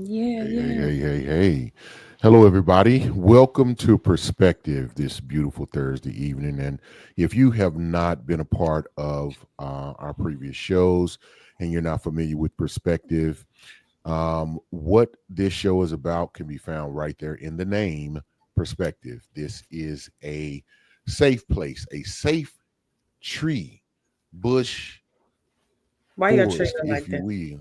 Yeah, Hey, hey, yeah. hey, hey, hey. Hello, everybody. Welcome to Perspective this beautiful Thursday evening. And if you have not been a part of our previous shows and you're not familiar with Perspective, what this show is about can be found right there in the name Perspective. This is a safe place, a safe tree, bush, Why your tree forest, look if like you that? will.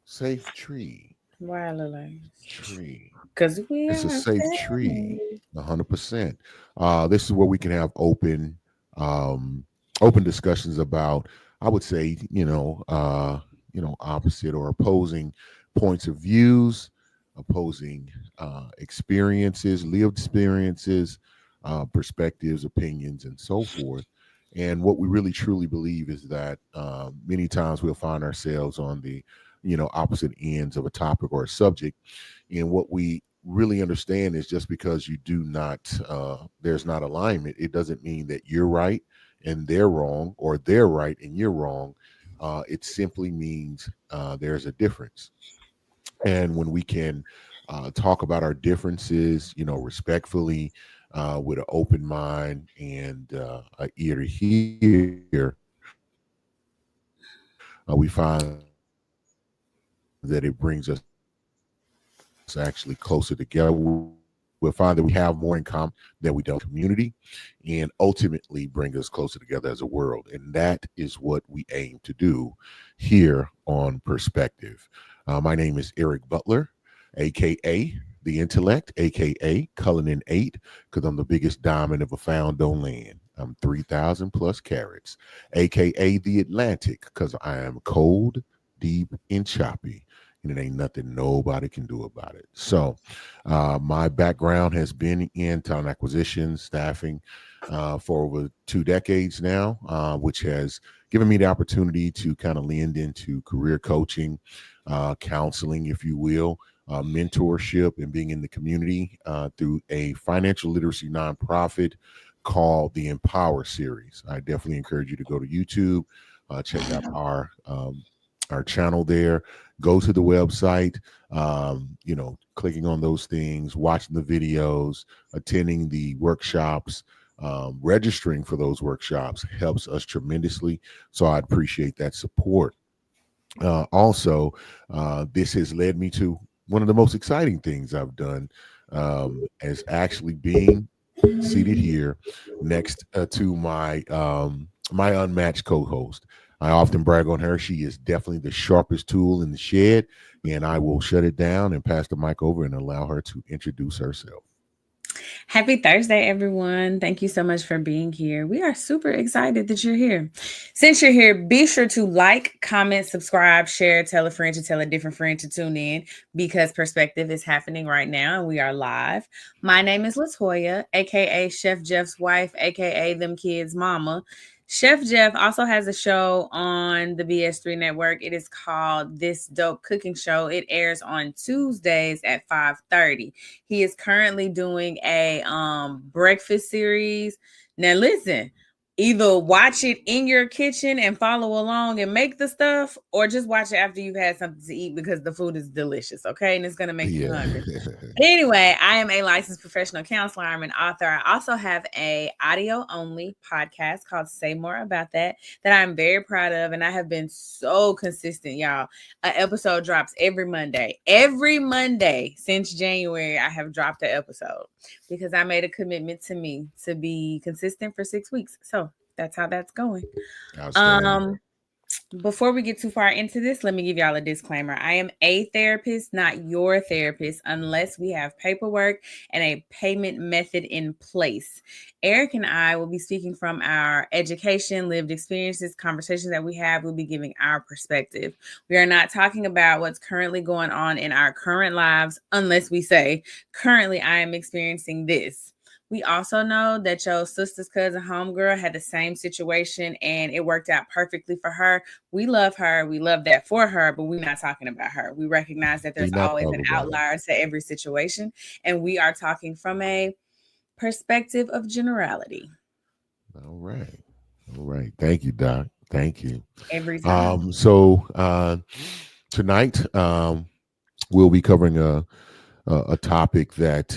Safe tree, Why I look like tree. Because we It's a are safe tree, family. 100%. This is where we can have um, open discussions about, I would say, opposite or opposing points of views, opposing experiences, lived experiences, perspectives, opinions, and so forth. And what we really truly believe is that many times we'll find ourselves on the, opposite ends of a topic or a subject, and what we really understand is just because you do not, there's not alignment, it doesn't mean that you're right and they're wrong, or they're right and you're wrong. It simply means there's a difference. And when we can talk about our differences, respectfully, with an open mind and an ear to hear, we find that it brings us actually closer together. We'll find that we have more in common than we don't in community, and ultimately bring us closer together as a world. And that is what we aim to do here on Perspective. My name is Eric Butler, aka the Intellect, aka Cullinan 8, because I'm the biggest diamond ever found on land. I'm 3,000 plus carats, aka the Atlantic, because I am cold, deep, and choppy. And it ain't nothing nobody can do about it. So, my background has been in talent acquisition, staffing for over 2 decades now, which has given me the opportunity to kind of lend into career coaching, counseling, if you will, mentorship, and being in the community through a financial literacy nonprofit called the Empower Series. I definitely encourage you to go to YouTube, check out our channel there, go to the website, clicking on those things, watching the videos, attending the workshops, registering for those workshops helps us tremendously. So I appreciate that support. Also, this has led me to one of the most exciting things I've done, as actually being seated here next to my unmatched co-host. I often brag on her. She is definitely the sharpest tool in the shed, and I will shut it down and pass the mic over and allow her to introduce herself. Happy Thursday, everyone. Thank you so much for being here. We are super excited that you're here. Since you're here, be sure to like, comment, subscribe, share, tell a friend to tell a different friend to tune in because Perspective is happening right now and we are live. My name is Latoya, aka Chef Jeff's wife, aka them kids' mama. Chef Jeff also has a show on the BS3 network. It is called This Dope Cooking Show. It airs on Tuesdays at 5:30. He is currently doing a breakfast series. Now listen, either watch it in your kitchen and follow along and make the stuff, or just watch it after you've had something to eat because the food is delicious, okay? And it's gonna make you Yeah. hungry. But anyway, I am a licensed professional counselor. I'm an author. I also have a audio only podcast called Say More About that I'm very proud of, and I have been so consistent, y'all. An episode drops every Monday. Every Monday since January, I have dropped an episode because I made a commitment to me to be consistent for 6 weeks. So that's how that's going. Outstanding. Um, before we get too far into this, let me give y'all a disclaimer. I am a therapist, not your therapist, unless we have paperwork and a payment method in place. Eric and I will be speaking from our education, lived experiences, conversations that we have. We'll be giving our perspective. We are not talking about what's currently going on in our current lives, unless we say, currently, I am experiencing this. We also know that your sister's cousin homegirl had the same situation and it worked out perfectly for her. We love her. We love that for her, but we're not talking about her. We recognize that We there's not always talk an about it. outlier to every situation. And we are talking from a perspective of generality All right. All right. Thank you, Doc. Thank you. every time. So tonight, We'll be covering a topic that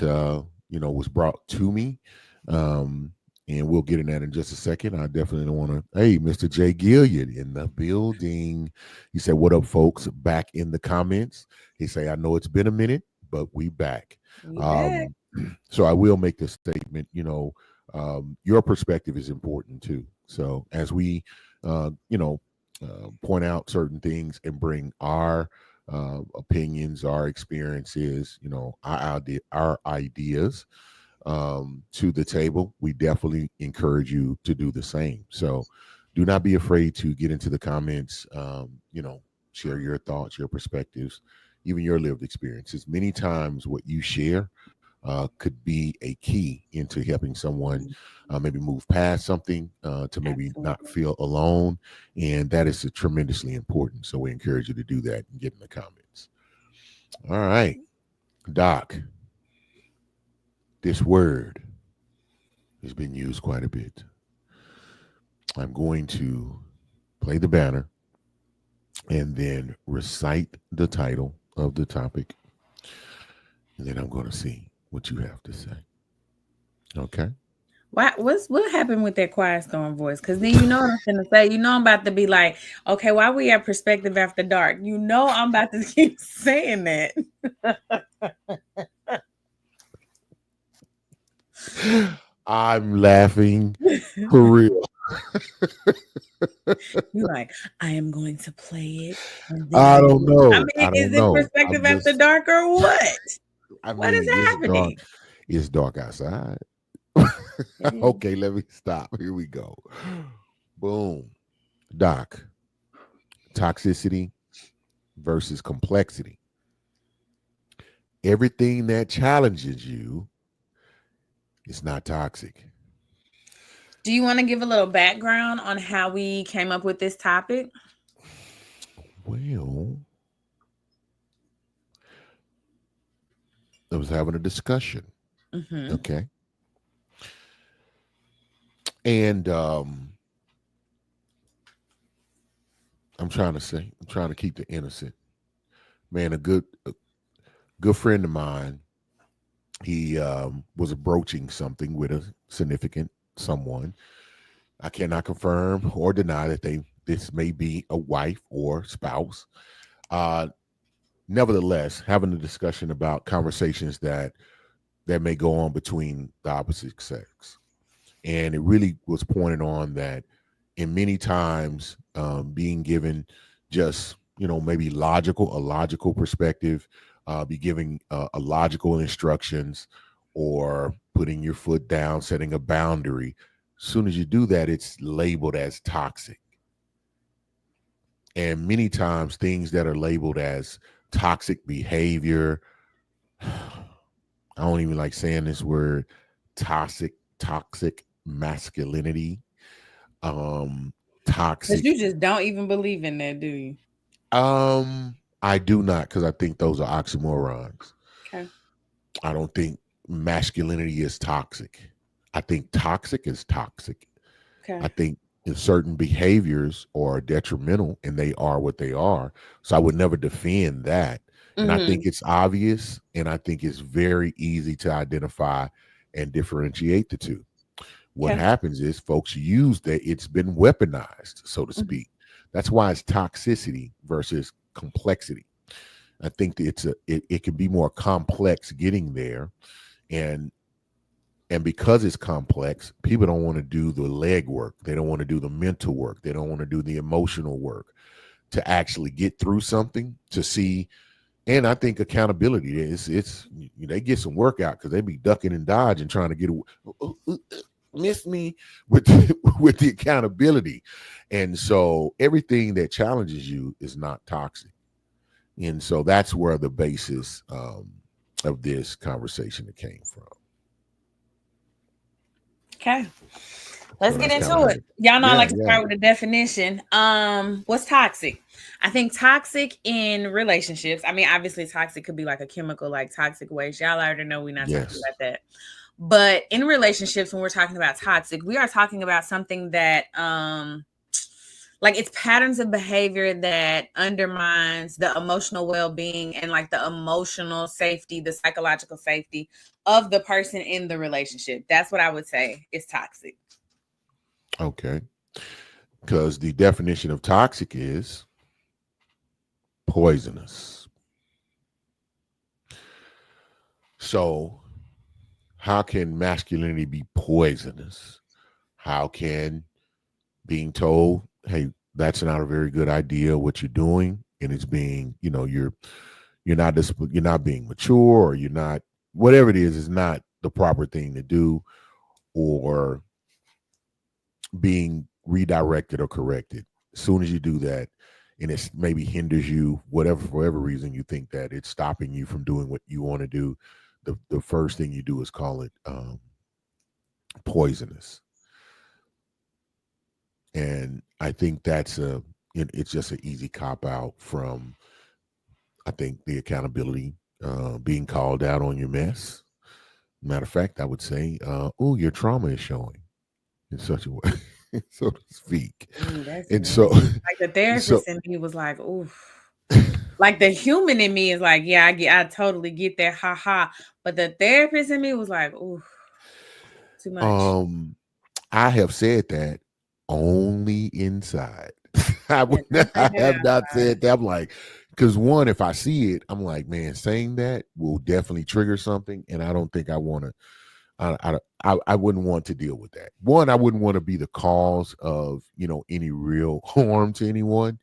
was brought to me, um, and we'll get in that in just a second. I definitely don't want to. Hey, Mr. Jay Gilliard in the building. He said, "What up, folks?" Back in the comments. He say, "I know it's been a minute, but we back." We back. Um, so I will make this statement. Your perspective is important too. So as we, point out certain things and bring our opinions, our experiences, our ideas to the table, we definitely encourage you to do the same. So do not be afraid to get into the comments, share your thoughts, your perspectives, even your lived experiences. Many times, what you share could be a key into helping someone maybe move past something to maybe not Absolutely. feel alone. And that is tremendously important. So we encourage you to do that and get in the comments. All right, Doc, this word has been used quite a bit. I'm going to play the banner and then recite the title of the topic. And then I'm going to see what you have to say. Okay. What happened with that quiet storm voice? Because then you know what I'm gonna say. You know I'm about to be like, okay, why we at perspective after dark? You know I'm about to keep saying that. I'm laughing for real. You like, I am going to play it, and then I we don't will. I know. mean, I is don't it know. perspective I'm after just, dark or what? I What is mean, it's dark. happening? It's dark outside. It is. Okay, let me stop. Here we go. Boom. Doc, toxicity versus complexity. Everything that challenges you is not toxic. Do you want to give a little background on how we came up with this topic? Well, I was having a discussion. Mm-hmm. Okay. And I'm trying to keep the innocent. Man, a good friend of mine, he was broaching something with a significant someone. I cannot confirm or deny that this may be a wife or spouse. Uh, Nevertheless, having a discussion about conversations that may go on between the opposite sex, and it really was pointed on that in many times being given just maybe a logical perspective, be giving a logical instructions, or putting your foot down, setting a boundary. As soon as you do that, it's labeled as toxic. And many times things that are labeled as toxic behavior, I don't even like saying this word, toxic masculinity, um Because you toxic. just don't even believe in that, do you? I do not, because I think those are oxymorons. Okay. I don't think masculinity is toxic. I think toxic is toxic. I Okay. think certain behaviors are detrimental, and they are what they are. So I would never defend that. And I think Mm-hmm. it's obvious, and I think it's very easy to identify and differentiate the two. What Okay. happens is folks use that, it's been weaponized, so to Mhm. speak. That's why it's toxicity versus complexity. I think that it can be more complex getting there, and because it's complex, people don't want to do the leg work. They don't want to do the mental work. They don't want to do the emotional work to actually get through something, to see. And I think accountability it's they get some workout because they be ducking and dodging trying to get miss me with with the accountability. And so everything that challenges you is not toxic. And so that's where the basis of this conversation came from. Okay. Let's So get that's kind of into how it. Y'all know I yeah, like to yeah. start with the definition. What's toxic? I think toxic in relationships. I mean, obviously, toxic could be like a chemical, like toxic waste. Y'all already know we're not talking Yes. about that. But in relationships, when we're talking about toxic, we are talking about something that like it's patterns of behavior that undermines the emotional well-being and like the emotional safety, the psychological safety of the person in the relationship. That's what I would say is toxic. Okay. Because the definition of toxic is poisonous. So, how can masculinity be poisonous? How can being told, hey, that's not a very good idea what you're doing, and it's being, you're not being mature, or you're not, whatever it is not the proper thing to do, or being redirected or corrected. As soon as you do that, and it maybe hinders you, whatever, for whatever reason you think that it's stopping you from doing what you want to do, the first thing you do is call it poisonous. And I think it's just an easy cop out from, I think, the accountability, being called out on your mess. Matter of fact, I would say, oh, your trauma is showing in such a way, so to speak. Ooh, that's And nasty. so, Like the so therapist in me was like, ooh. Like the human in me is like, yeah, I totally get that, ha ha. But the therapist in me was like, ooh, too much. um, I have said that only inside. Yeah, don't say I that have not outside. said that. I'm like, because one, if I see it, I'm like, man, saying that will definitely trigger something, and I don't think I want to. I wouldn't want to deal with that. One, I wouldn't want to be the cause of any real harm to anyone.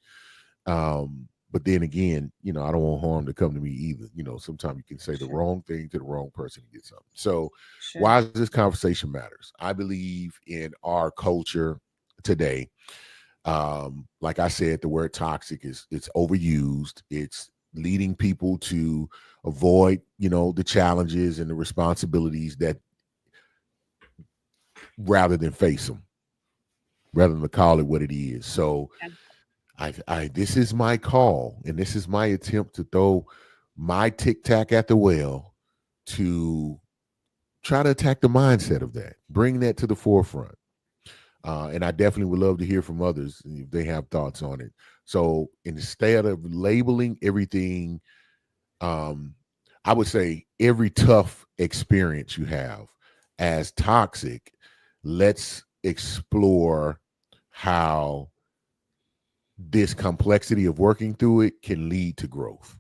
But then again, I don't want harm to come to me either. Sometimes you can say the Sure, wrong thing to the wrong person and get something. So sure. why is this conversation matters? I believe in our culture today. Like I said, the word toxic it's overused. It's leading people to avoid, the challenges and the responsibilities that, rather than face them, rather than call it what it is. So I this is my call, and this is my attempt to throw my tic tac at the well to try to attack the mindset of that, bring that to the forefront. And I definitely would love to hear from others if they have thoughts on it. So instead of labeling everything, um, I would say every tough experience you have as toxic, let's explore how this complexity of working through it can lead to growth.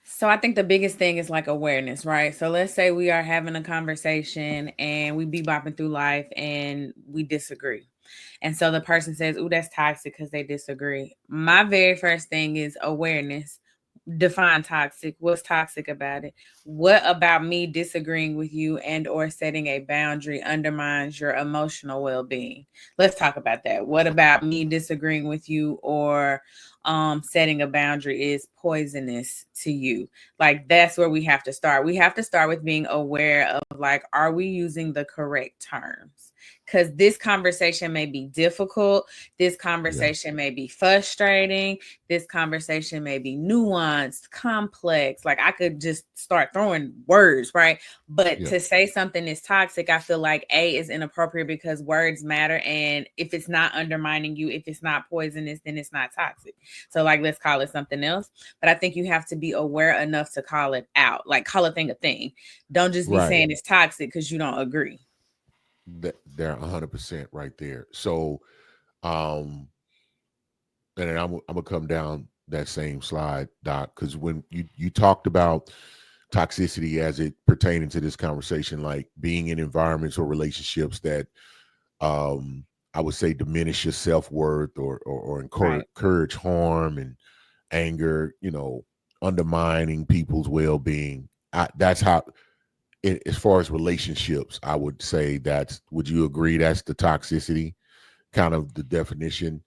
So I think the biggest thing is like awareness, right? So let's say we are having a conversation and we be bopping through life and we disagree. And so the person says, "Ooh, that's toxic because they disagree." My very first thing is awareness. Define toxic. What's toxic about it? What about me disagreeing with you and or setting a boundary undermines your emotional well-being? Let's talk about that. What about me disagreeing with you or setting a boundary is poisonous to you? Like that's where we have to start. We have to start with being aware of like, are we using the correct terms? Because this conversation may be difficult. This Yeah. conversation may be frustrating. This conversation may be nuanced, complex. Like I could just start throwing words, right? But Yeah. to say something is toxic, I feel like A is inappropriate because words matter. And if it's not undermining you, if it's not poisonous, then it's not toxic. So, like, let's call it something else. But I think you have to be aware enough to call it out, like, call a thing a thing. Don't just be Right. saying it's toxic because you don't agree. They're 100% right there. So, um, and then I'm gonna come down that same slide, Doc, because when you talked about toxicity as it pertaining to this conversation, like being in environments or relationships that, I would say, diminish your self worth, or Right. encourage harm and anger, undermining people's well being. That's how, as far as relationships, I would say that's. Would you agree that's the toxicity, kind of the definition?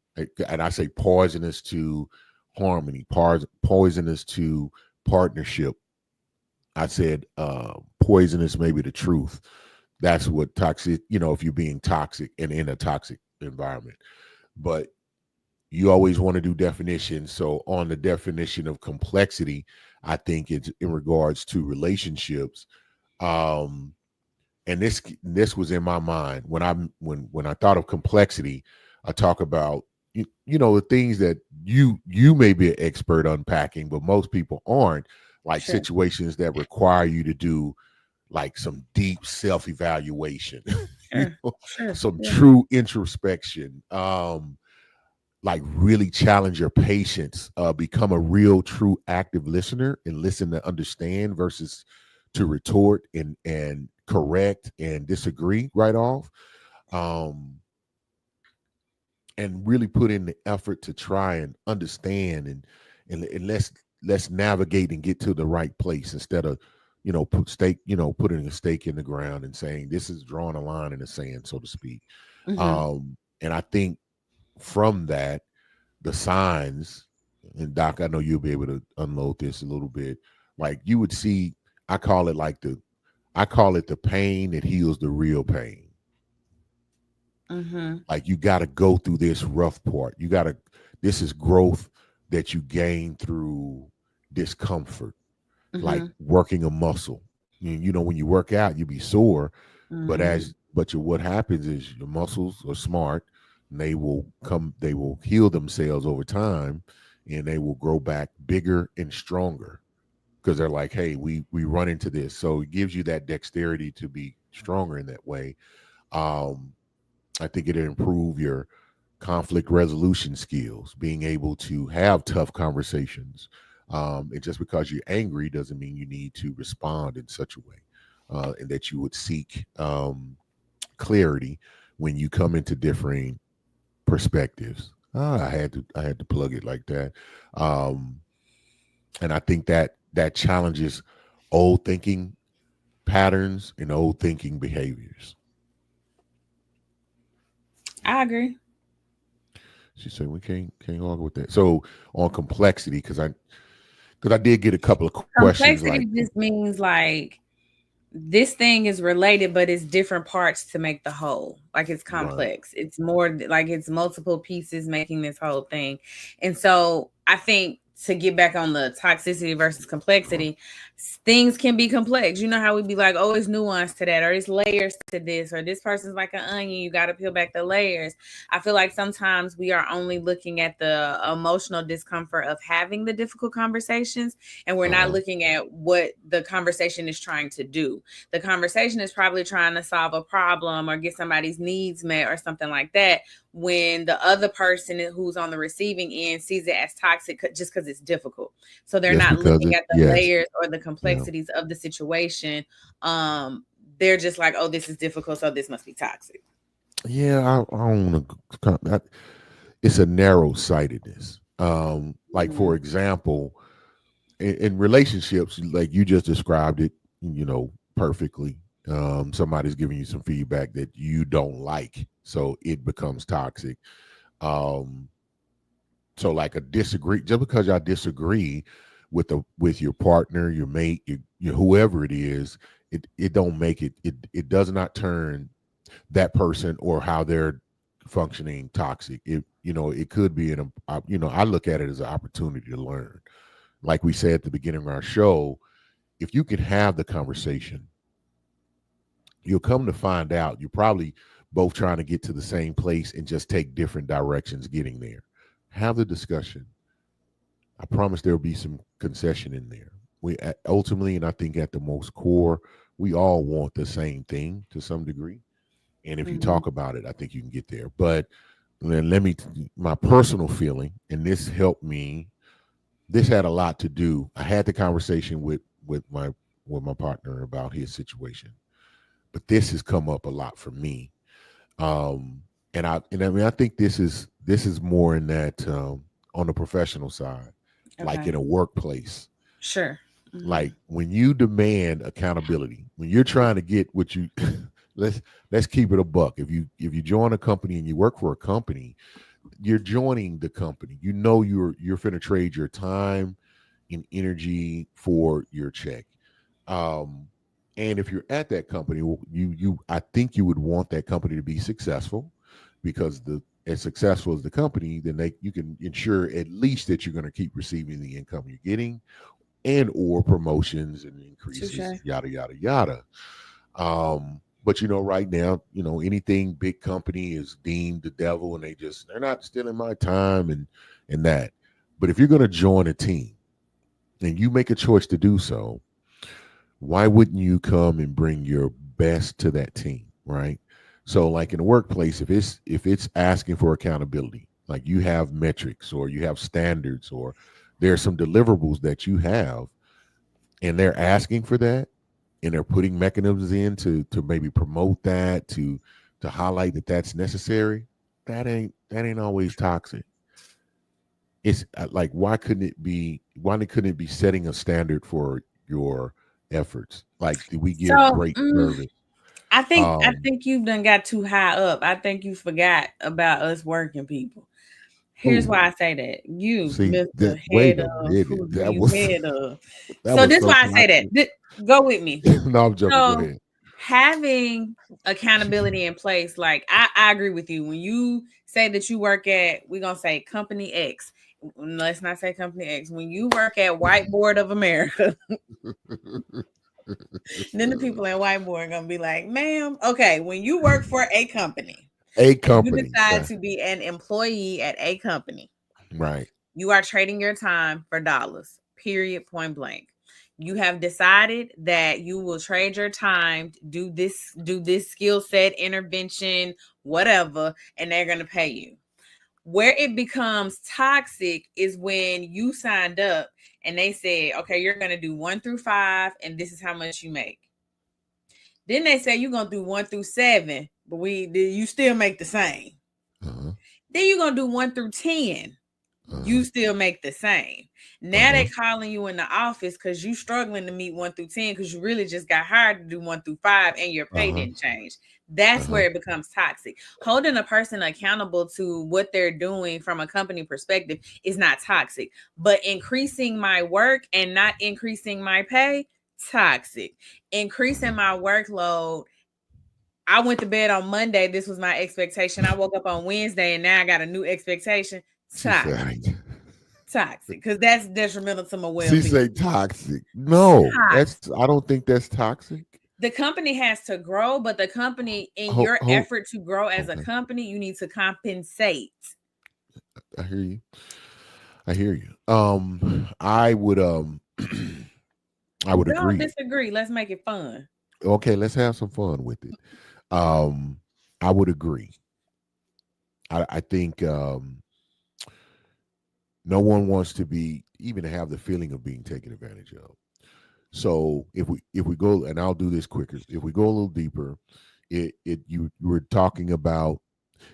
And I say poisonous to harmony, poisonous to partnership. I said poisonous, maybe the truth. That's what toxic. If you're being toxic and in a toxic environment, but you always want to do definitions. So on the definition of complexity, I think it's in regards to relationships. Um, and this was in my mind when I thought of complexity. I talk about the things that you may be an expert unpacking, but most people aren't, like Sure. situations that require you to do like some deep self-evaluation, Sure. Sure. some Yeah. true introspection, like really challenge your patience, become a real true active listener and listen to understand versus to retort and correct and disagree right off. um and really put in the effort to try and understand and let's navigate and get to the right place instead of putting a stake in the ground and saying this is drawing a line in the sand, so to speak. Mm-hmm. And I think from that, the signs, and Doc, I know you'll be able to unload this a little bit. Like you would see, I call it like I call it the pain that heals the real pain. Mm-hmm. Like you got to go through this rough part. This is growth that you gain through discomfort, like Mm-hmm. working a muscle. When you work out, you be sore, Mm-hmm. what happens is your muscles are smart, and they will heal themselves over time, and they will grow back bigger and stronger because they're like, hey, we run into this. So it gives you that dexterity to be stronger in that way. Um, I think it'll improve your conflict resolution skills, being able to have tough conversations. And just because you're angry doesn't mean you need to respond in such a way, and that you would seek clarity when you come into differing perspectives. I had to plug it like that, um, and I think that challenges old thinking patterns and old thinking behaviors. I agree. She said we can't argue with that. So on complexity, because I did get a couple of questions like, Complexity just means like this thing is related, but it's different parts to make the whole. Like it's right, complex. It's more like it's multiple pieces making this whole thing. And so I think to get back on the toxicity versus complexity, things can be complex. You know how we be like, oh, it's nuance to that, or it's layers to this, or this person's like an onion. You got to peel back the layers. I feel like sometimes we are only looking at the emotional discomfort of having the difficult conversations, and we're not uh-huh, looking at what the conversation is trying to do. The conversation is probably trying to solve a problem or get somebody's needs met or something like that, when the other person who's on the receiving end sees it as toxic just because it's difficult. So they're just not because looking it, at the yes, layers or the yeah, complexities of the situation. um they're just like, oh, this is difficult, so this must be toxic. yeah. I don't want to. It's a narrow sightedness. Like Mm-hmm. for example, in relationships, like you just described it, perfectly. Somebody's giving you some feedback that you don't like, so it becomes toxic. Um, so like a disagree, just because y'all disagree with your partner, your mate, your whoever it is, it don't make it does not turn that person or how they're functioning toxic. It could be I look at it as an opportunity to learn. Like we said at the beginning of our show, if you can have the conversation, you'll come to find out you're probably both trying to get to the same place and just take different directions getting there. Have the discussion. I promise there'll be some concession in there. We ultimately, and I think at the most core, we all want the same thing to some degree. And if you Mm-hmm. talk about it, I think you can get there. But then my personal feeling, and this helped me. This had a lot to do. I had the conversation with my partner about his situation, but this has come up a lot for me. Um, and I mean, I think this is more in that on the professional side, like Okay. in a workplace. Sure. Mm-hmm. Like when you demand accountability, when you're trying to get what you let's let's keep it a buck. If you join a company and you work for a company, you're joining the company. You're finna trade your time and energy for your check. Um, and if you're at that company, I think you would want that company to be successful, because the as successful as the company, then you can ensure at least that you're going to keep receiving the income you're getting, and or promotions and increases, Touche. yada yada yada. But right now, anything big company is deemed the devil, and they're not stealing my time and that. But if you're going to join a team and you make a choice to do so, why wouldn't you come and bring your best to that team, right? So like in the workplace, if it's asking for accountability, like you have metrics or you have standards or there are some deliverables that you have, and they're asking for that, and they're putting mechanisms in to maybe promote that, to highlight that that's necessary, that ain't always toxic. It's like, why couldn't it be setting a standard for your efforts? Like, do we give So great service? I um think you done got too high up. I think you forgot about us working people. Here's who why I say that. You, see Mr. that? Wait Head a of, minute, who do that you was head of? that So was this so why I say that. toxic. Go with me. No, I'm joking, go So ahead. having accountability in place, like I agree with you. When you say that you work at, we're gonna say company X. Let's not say company X. When you work at Whiteboard of America, then the people at Whiteboard are gonna be like, ma'am, okay, when you work for a company A and you company, decide yeah, to be an employee at a company, right. you are trading your time for dollars, period, point blank. You have decided that you will trade your time, do this skill set, intervention, whatever, and they're going to pay you. Where it becomes toxic is when you signed up and they said, okay, you're going to do 1 through 5, and this is how much you make. Then they say you're going to do 1 through 7, but you still make the same. Uh-huh. Then you're going to do 1 through 10. Uh-huh. You still make the same. Now they Uh-huh. calling you in the office because you struggling to meet 1 through 10 because you really just got hired to do 1 through 5 and your pay Uh-huh. didn't change. That's Uh-huh. where it becomes toxic. Holding a person accountable to what they're doing from a company perspective is not toxic, but increasing my work and not increasing my pay, toxic. Increasing my workload, I went to bed on Monday. This was my expectation. I woke up on Wednesday and now I got a new expectation. She Toxic. said, Toxic, because that's detrimental to my she well-being. say toxic. No, Toxic. I don't think that's toxic. The company has to grow, but the company, in Ho, your ho, effort to grow as a okay, company, you need to compensate. I hear you. I hear you. I would I would Don't agree. disagree. Let's make it fun. Okay, let's have some fun with it. Um, I would agree. I think no one wants to be even have the feeling of being taken advantage of. So if we go, and I'll do this quicker. If we go a little deeper, you were talking about,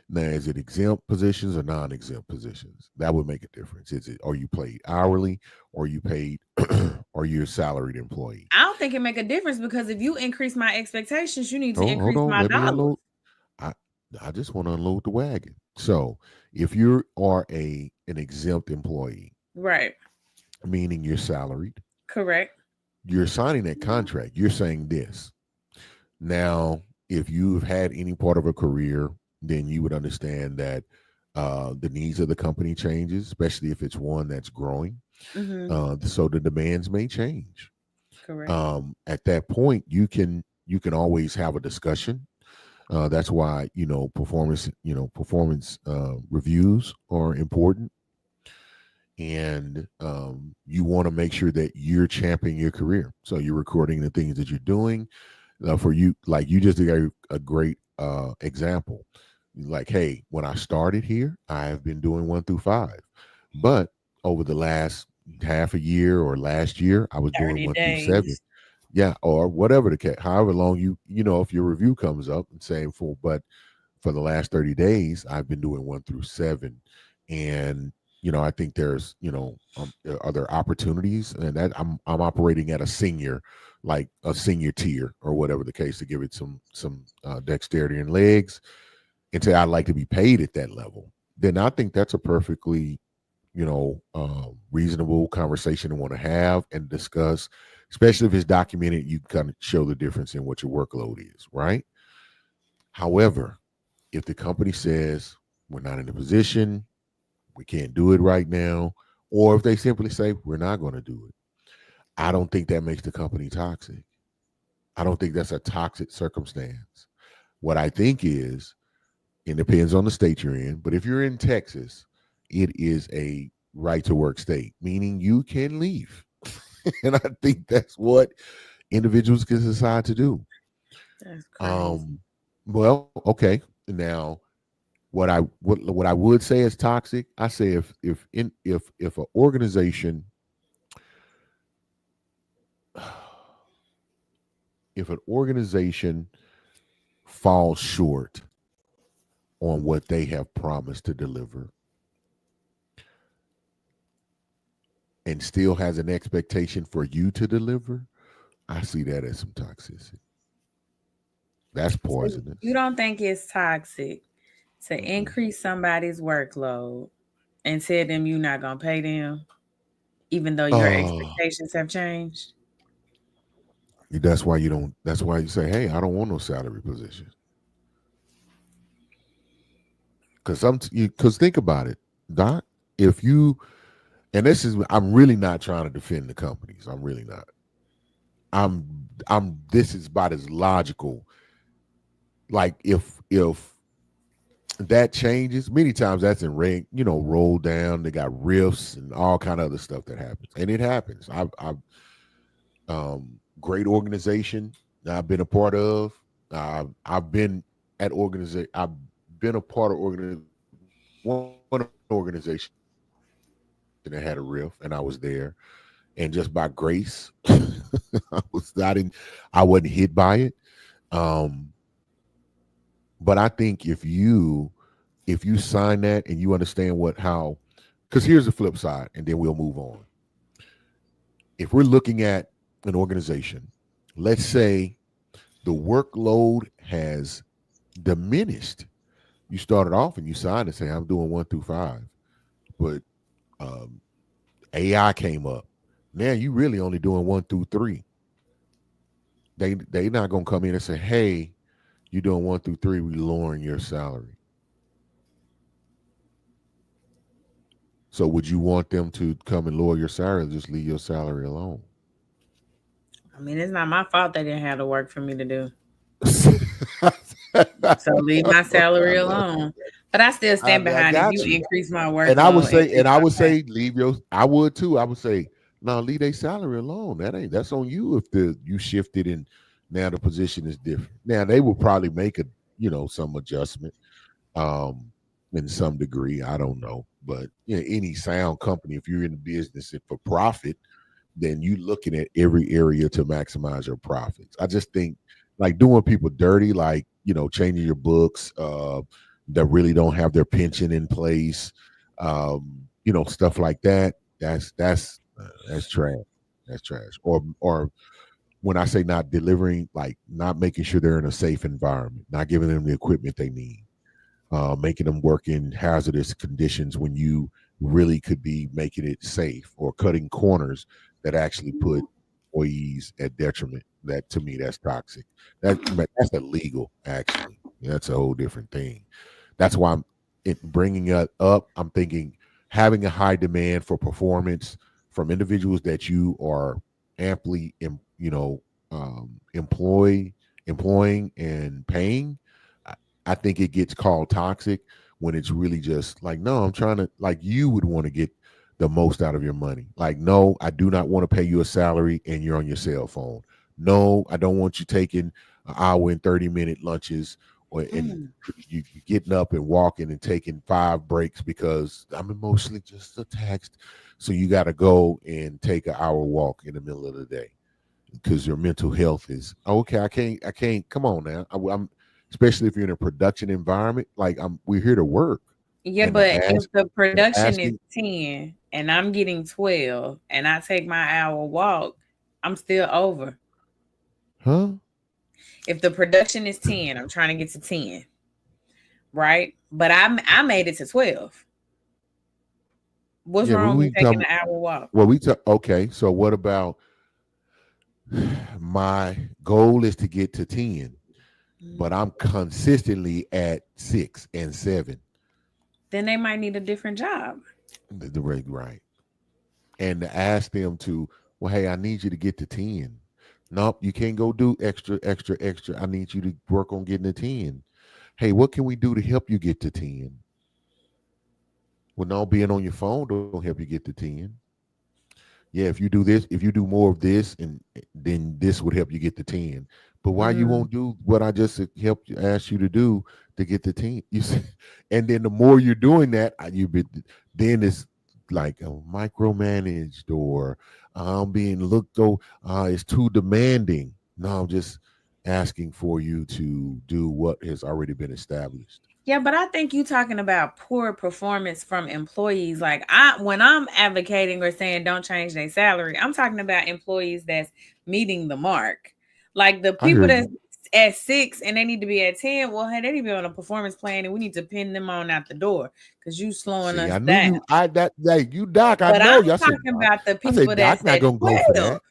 now, is it exempt positions or non-exempt positions? That would make a difference. Is it, are you paid hourly, or you paid, or you're a salaried employee? I don't think it make a difference because if you increase my expectations, you need to Hold increase on, my let me dollars. unload. I I just want to unload the wagon. So if you are an exempt employee, Right. meaning you're salaried, Correct. you're signing that contract. You're saying this. Now, if you've had any part of a career, then you would understand that the needs of the company changes, especially if it's one that's growing. Mm-hmm. So the demands may change. Correct. At that point, you can always have a discussion. That's why performance reviews are important, and you want to make sure that you're championing your career. So you're recording the things that you're doing. For you, like you just gave a great example. Like, hey, when I started here, I have been doing 1 through 5, but over the last half a year or last year, I was doing 30 1 through 7. days. Yeah, or whatever the case, however long if your review comes up and saying full, but for the last 30 days, I've been doing 1 through 7. And, I think there's, are there opportunities, and that I'm operating at a senior, like a senior tier or whatever the case, to give it some dexterity and legs, and say I'd like to be paid at that level. Then I think that's a perfectly, reasonable conversation to want to have and discuss, especially if it's documented. You kind of show the difference in what your workload is, right? However, if the company says we're not in a position, we can't do it right now, or if they simply say we're not going to do it, I don't think that makes the company toxic. I don't think that's a toxic circumstance. What I think is, it depends on the state you're in, but if you're in Texas, it is a right to work state, meaning you can leave. And I think that's what individuals can decide to do. That's crazy. Um, well, okay. Now, what I would say is toxic. I say if an organization if an organization falls short on what they have promised to deliver and still has an expectation for you to deliver, I see that as some toxicity. That's So you poisonous. don't think it's toxic to Mm-mm. increase somebody's workload and tell them you're not gonna pay them, even though your Oh, expectations have changed? that's why you don't. That's why you say, "Hey, I don't want no salary position." Because think about it, Doc. If you and this is, I'm really not trying to defend the companies. I'm really not. I'm. This is about as logical. Like if that changes, many times that's in rank, roll down. They got rifts and all kind of other stuff that happens, and it happens. Great organization that I've been a part of. I've been at organization. I've been a part of one organization that had a riff, and I was there. And just by grace, I wasn't hit by it. Um, but I think if you sign that and you understand because here's the flip side, and then we'll move on. If we're looking at an organization, let's say the workload has diminished. You started off and you signed and say, I'm doing 1 through 5, but um, AI came up. Now you really only doing 1 through 3. They not gonna come in and say, hey, you're doing 1 through 3, we lowering your salary. So would you want them to come and lower your salary or just leave your salary alone? I mean, it's not my fault they didn't have the work for me to do. So leave my salary alone. But I still stand I behind if you got you. increase my And I would workload, say, increase and I my would pay. say, leave your. I would too. I would say, no, leave their salary alone. That's on you if you shifted and now the position is different. Now they will probably make some adjustment, um, in some degree. I don't know, but any sound company, if you're in the business for profit, then you looking at every area to maximize your profits. I just think like doing people dirty, like changing your books, that really don't have their pension in place, stuff like that. That's trash. That's trash. Or when I say not delivering, like not making sure they're in a safe environment, not giving them the equipment they need, making them work in hazardous conditions when you really could be making it safe, or cutting corners that actually put employees at detriment. That to me, that's toxic. That's illegal. Actually, that's a whole different thing. That's why bringing it up. I'm thinking having a high demand for performance from individuals that you are amply, employing and paying. I think it gets called toxic when it's really just like, no, I'm trying to, like, you would want to get the most out of your money. Like, no, I do not want to pay you a salary and you're on your cell phone. No, I don't want you taking an hour and 30-minute lunches, and Mm. you getting up and walking and taking 5 breaks because I'm emotionally just attached. So you got to go and take an hour walk in the middle of the day because your mental health is okay. I can't. Come on now. I'm especially if you're in a production environment. Like we're here to work, Yeah, and the but if ask the and production is asking, 10 and I'm getting 12 and I take my hour walk, I'm still over. huh? If the production is 10, I'm trying to get to 10, right? But I made it to 12. What's Yeah, but wrong with me we taking come. an hour walk? Well, we talk. Okay, so what about my goal is to get to 10, but Mm. I'm consistently at 6 and 7. Then they might need a different job. The rate, right? And to ask them to, well, hey, I need you to get to 10. Nope, you can't go do extra, extra, extra. I need you to work on getting a 10. Hey, what can we do to help you get to 10? Well, no, being on your phone don't help you get to 10. Yeah, if you do this, if you do more of this, and then this would help you get to 10. But why you Mm-hmm. won't do what I just helped you ask you to do to get to 10? You see, and then the more you're doing that, then it's like micromanaged, or I'm being looked over. It's too demanding. No, I'm just asking for you to do what has already been established. Yeah, but I think you talking about poor performance from employees. Like I when I'm advocating or saying don't change their salary, I'm talking about employees that's meeting the mark. Like the I hear people that's you. at 6 and they need to be at 10, well, hey, they need to be on a performance plan and we need to pin them on out the door because you slowing See, us I knew down. you. I that like you, Doc. I But I'm know you. I said, talking Doc. about the I said, people Doc that's not at gonna go for 12. that.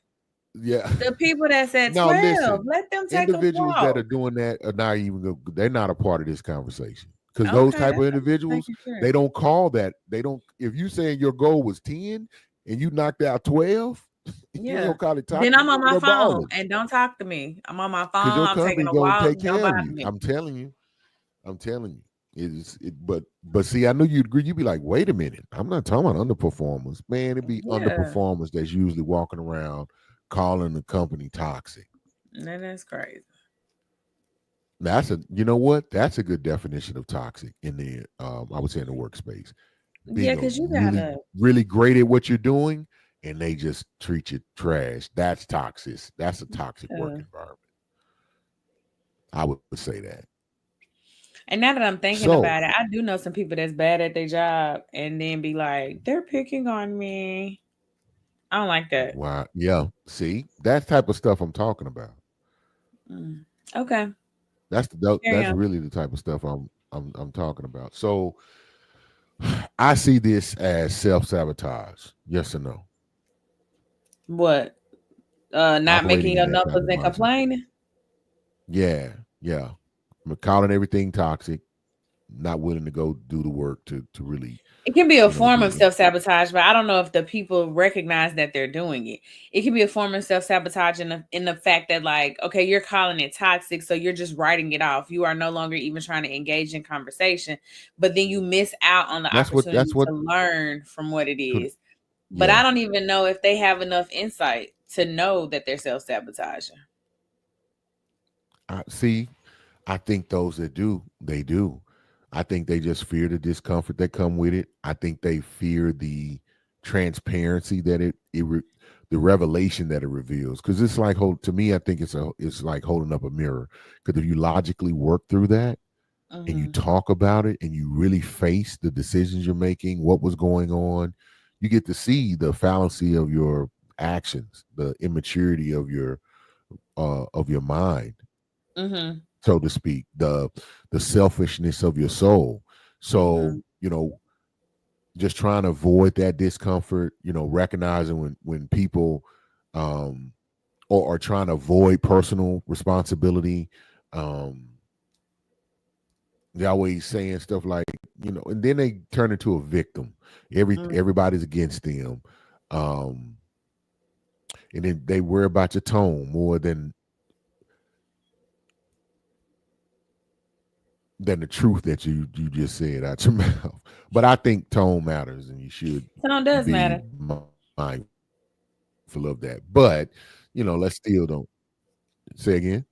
Yeah. The people that's at Now 12, listen, let them take a individuals that are walk. doing that are not even. They're not a part of this conversation, because those Okay, type of that's what I'm just individuals, making they sure. don't call that. They don't. If you saying your goal was 10 and you knocked out 12, you ain't Yeah. gonna call it Then toxic. I'm You on over my there phone balling, and don't talk to me. I'm on my because phone. your I'm taking company a gonna walk. take Don't care of bother you. me. I'm telling you. I'm telling you. But see, I knew you'd agree. You'd be like, wait a minute, I'm not talking about underperformers, man. It'd be Yeah. underperformers that's usually walking around calling the company toxic. And that's crazy. That's a, you know what? That's a good definition of toxic in the I would say in the workspace. Yeah, Being a because you really, gotta. really great at what you're doing, and they just treat you trash. That's toxic. That's a toxic work Uh, environment. I would say that. and now that I'm thinking So about it, I do know some people that's bad at their job and then be like, they're picking on me. I don't like that. why? Yeah. See, that type of stuff I'm talking about. Mm. Okay. Carry That's on. really the type of stuff I'm talking about. So I see this as self sabotage. Yes or no? What? Not making Operating in your that type numbers of and mindset. complaining? Yeah, yeah. I'm calling everything toxic, not willing to go do the work to really, It can be a form do of the. self sabotage, but I don't know if the people recognize that they're doing it. It can be a form of self sabotage in the fact that, like, okay, you're calling it toxic, so you're just writing it off. You are no longer even trying to engage in conversation, but then you miss out on the That's what. opportunity That's what. to learn from what it is. But Yeah. I don't even know if they have enough insight to know that they're self sabotaging. I see. I think those that do, they do. I think they just fear the discomfort that come with it. I think they fear the transparency that the revelation that it reveals. Because it's like to me, I think it's like holding up a mirror. Because if you logically work through that and you Hmm. talk about it and you really face the decisions you're making, what was going on, you get to see the fallacy of your actions, the immaturity of your mind, Hmm. so to speak, the selfishness of your soul. So, Hmm. just trying to avoid that discomfort, recognizing when people um or trying to avoid personal responsibility. Um they always saying stuff like, and then they turn into a victim. Everybody's against them. Um and then they worry about your tone more than the truth that you just said out your mouth. But I think tone matters, and you should Tone does be matter. mindful of that. But let's still don't say again.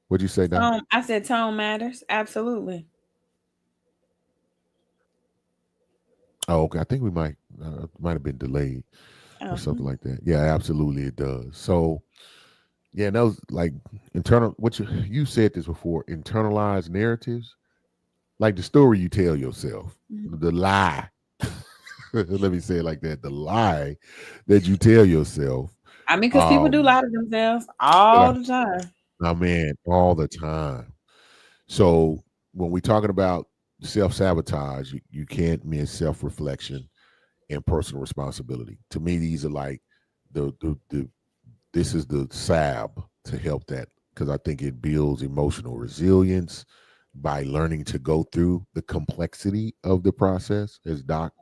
What'd you say, Doc? I said tone matters. Absolutely. Oh, okay. I think we might have been delayed or something Um, like that. Yeah, absolutely, it does. So yeah, and that was like internal. What you said this before? Internalized narratives, like the story you tell yourself, the lie. Let me say it like that: the lie that you tell yourself. I mean, because people do Um, lie to themselves all the time. I mean, all the time. So when we're talking about self sabotage, you can't miss self reflection and personal responsibility. To me, these are like the this is the salve to help that, because I think it builds emotional resilience by learning to go through the complexity of the process, as Doc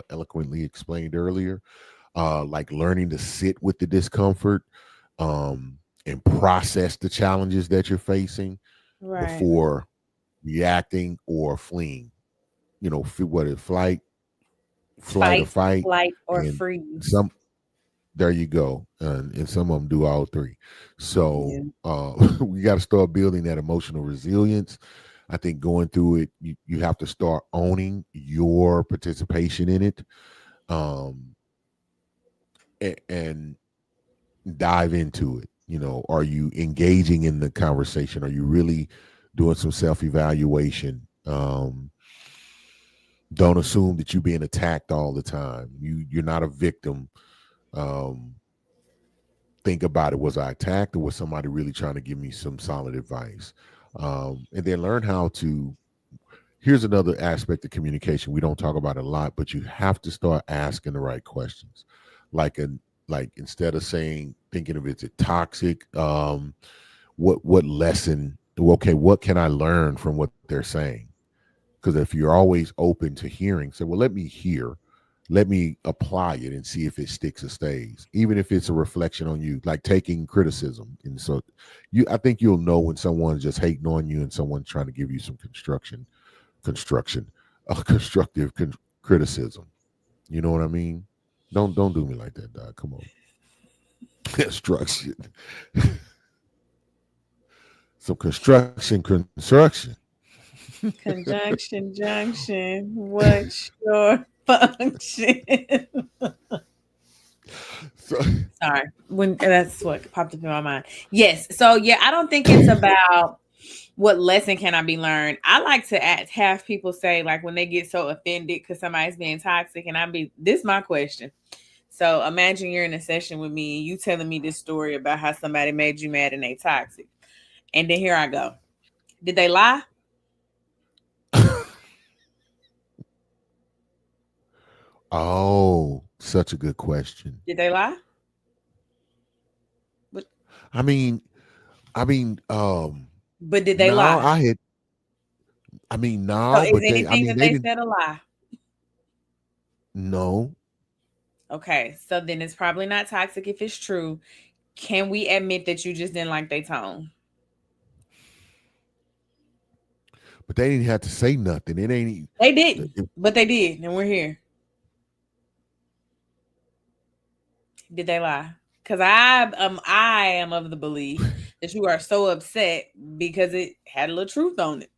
eloquently explained earlier. Like learning to sit with the discomfort, and process the challenges that you're facing Right. before reacting or fleeing. What is flight or Fight, fight, flight, or and freeze. some there you go, and some of them do all three. So Yeah. we got to start building that emotional resilience. I think going through it, you have to start owning your participation in it, um, and dive into it. Are you engaging in the conversation? Are you really doing some self evaluation? Don't assume that you're being attacked all the time. You're not a victim. Um, think about it. Was I attacked, or was somebody really trying to give me some solid advice? And then learn how to. Here's another aspect of communication we don't talk about a lot, but you have to start asking the right questions. Like a like instead of saying thinking of it as toxic, what lesson? Okay, what can I learn from what they're saying? Because if you're always open to hearing, say, well, let me hear, let me apply it and see if it sticks or stays, even if it's a reflection on you, like taking criticism. And so I think you'll know when someone's just hating on you and someone's trying to give you some construction, constructive criticism. You know what I mean? Don't do me like that, Doc. Come on. Construction. Some construction. Conjunction, junction. What's your function? So, Sorry, when that's what popped up in my mind. Yes, so yeah, I don't think it's about what lesson can I be learned. I like to have people say like when they get so offended because somebody's being toxic, and this is my question. So imagine you're in a session with me and you telling me this story about how somebody made you mad and they toxic, and then here I go. Did they lie? oh, such a good question. Did they lie? But I mean, I mean, but did they no, lie? I had. I mean, So no, is but they. I anything mean, that they they didn't. said a lie? No, Okay, so then it's probably not toxic if it's true. Can we admit that you just didn't like their tone? but they didn't have to say nothing. It ain't. They didn't, but they did, and we're here. Did they lie? Because I am of the belief that you are so upset because it had a little truth on it.